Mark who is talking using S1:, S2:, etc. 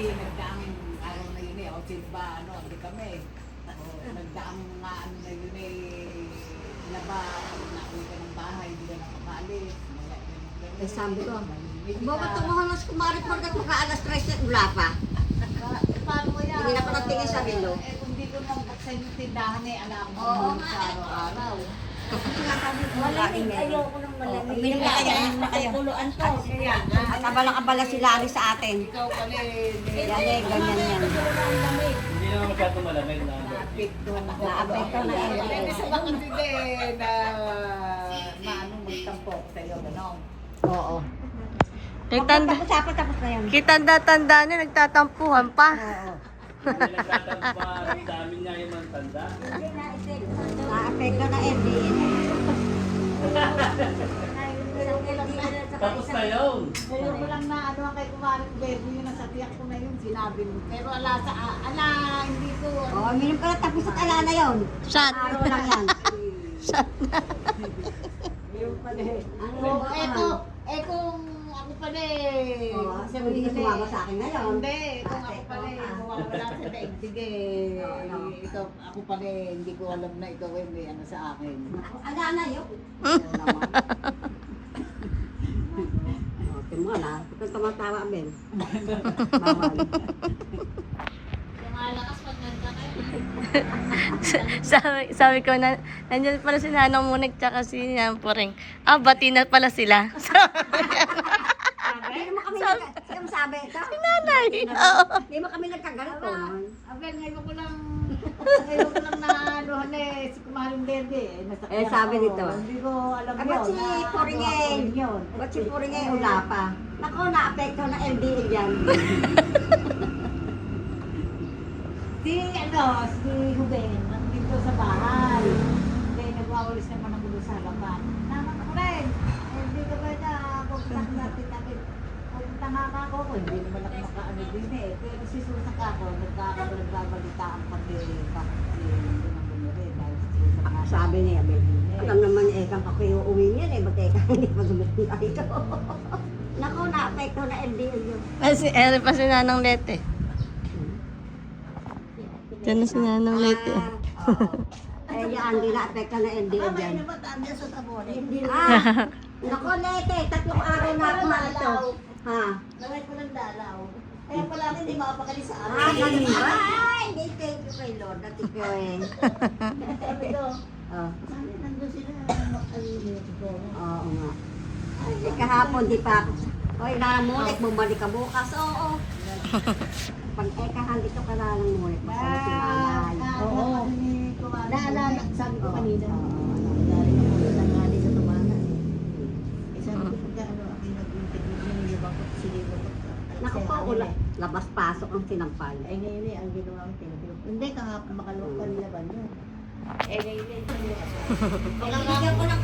S1: kasi nagdaang araw na yun eh, o silba, ano, hindi kami. Nagdaang nga ano na yun eh, laba, nauwi ka ng bahay, hindi ka na makaalis.
S2: Eh, sabi ko, bakit tumuhalas kumarit mo na maka alas 3 wala pa?
S1: Paano mo yan?
S2: Hindi na pa natingin sa relo.
S1: Eh, kung di ko nang buksan yung tindahan eh, alam mo
S2: Oo
S1: sa araw-araw.
S2: Malamig, ayoko ng malamig. Uminom na kayo, uminom na kayo.
S1: Kuluan to. Kaya nga.
S2: At abalang-abala si Lali sa atin.
S1: Ikaw pala eh.
S2: Yan eh, ganyan yan.
S3: Hindi naman masyadong malamig na.
S1: Naapekto na.
S2: Naapekto na LDL.
S1: Gusto ba kasi din na ano magtampok sa'yo, gano'n?
S2: Oo.
S4: Nagtanda,
S2: Tapos na yan.
S4: kitanda-tanda na, nagtatampuhan pa.
S2: Oo.
S3: Hindi nagtatampa, ang dami niya yung mga tanda.
S2: Naapekto na LDL.
S3: Tapos na yun.
S1: Ngayon ko lang na ano kay Kumaring Bebo yun, nasa tiyak ko na yun, sinabi mo. Pero hindi ko.
S2: Oo, uminom ka na tapos at ala na yun.
S4: Shot.
S2: Araw lang yan.
S1: Yung pala eh.
S2: Ano,
S1: Kung ako pala eh.
S2: Oo, sabi ko sumama sa akin ngayon.
S1: Hindi, kung ako pala eh, mawawala sa daigdig eh. Ikaw, ako pala eh, hindi ko alam na ikaw eh, may ano sa akin.
S2: Ala na yun. Okay mo na. Kung tumatawa, Ben. Bawal.
S4: sabi ko na, nandiyan pala si Nanang Munik tsaka si Nanang Puring. Bati na pala sila.
S2: Hindi mo kami sabi ito.
S4: Si Nanay. Oo.
S2: Hindi mo kami nagkaganto.
S1: Abel, ngayon ko lang na ano eh, si Kumaring Bebe eh.
S2: Eh, sabi nito.
S1: Hindi ko alam yun.
S2: Ba't si Puringay?
S1: Yun.
S2: Ba't si Puringay wala pa? Ako, na-apekto na LDL yan.
S1: Si Ruben, nandito sa bahay. Hindi, nagwawalis naman ang gulo sa halaman. Naman ako rin. Hindi ka ba na pupunta natin natin. Pupunta nga ako. Hindi naman ako makaano din eh. Pero si Susak ako, nagbabalita ang
S2: Sabi niya, Ben. Alam naman niya, ekang ako yung uwi niya eh. Ba't ekang hindi pa dumating tayo? Naku, na-apekto na LDL yun.
S4: Ere pa si Nanang Lete. Diyan na si Nanang Lete.
S2: Eh, yan, hindi na-apekto na LDL yan.
S1: ba't andyan sa tabore?
S2: Naku, Lete, 3 araw na ako ito. Ha?
S1: Lagay ko ng dalaw. Kaya pala hindi makapakali sa
S2: Ganun ba? Ay, hindi, thank you kay Lord. Dati ko eh.
S1: Sabi ko,
S2: Oh,
S1: sabi nandun sila.
S2: oo nga. Ay, kahapon, di pa ako. Hoy, namulik, bumalik ka bukas. Oo. Pag ekahan dito ka na lang mulik. Masama si Manay.
S1: Oo. Naalala, sabi ko kanina.
S2: Oo.
S1: Galing ako sa tanghali sa Tumana. Sabi ko pagka ano, ako yung nag-interview niya, yung bakit silibo ko.
S2: Naku po, labas-pasok ang sinampal.
S1: Ay ngayon eh, ang ginawa ko tinatilo. Hindi, kahapon makalokal laban yun. Eh ngayon eh,
S2: Bigyan ko ng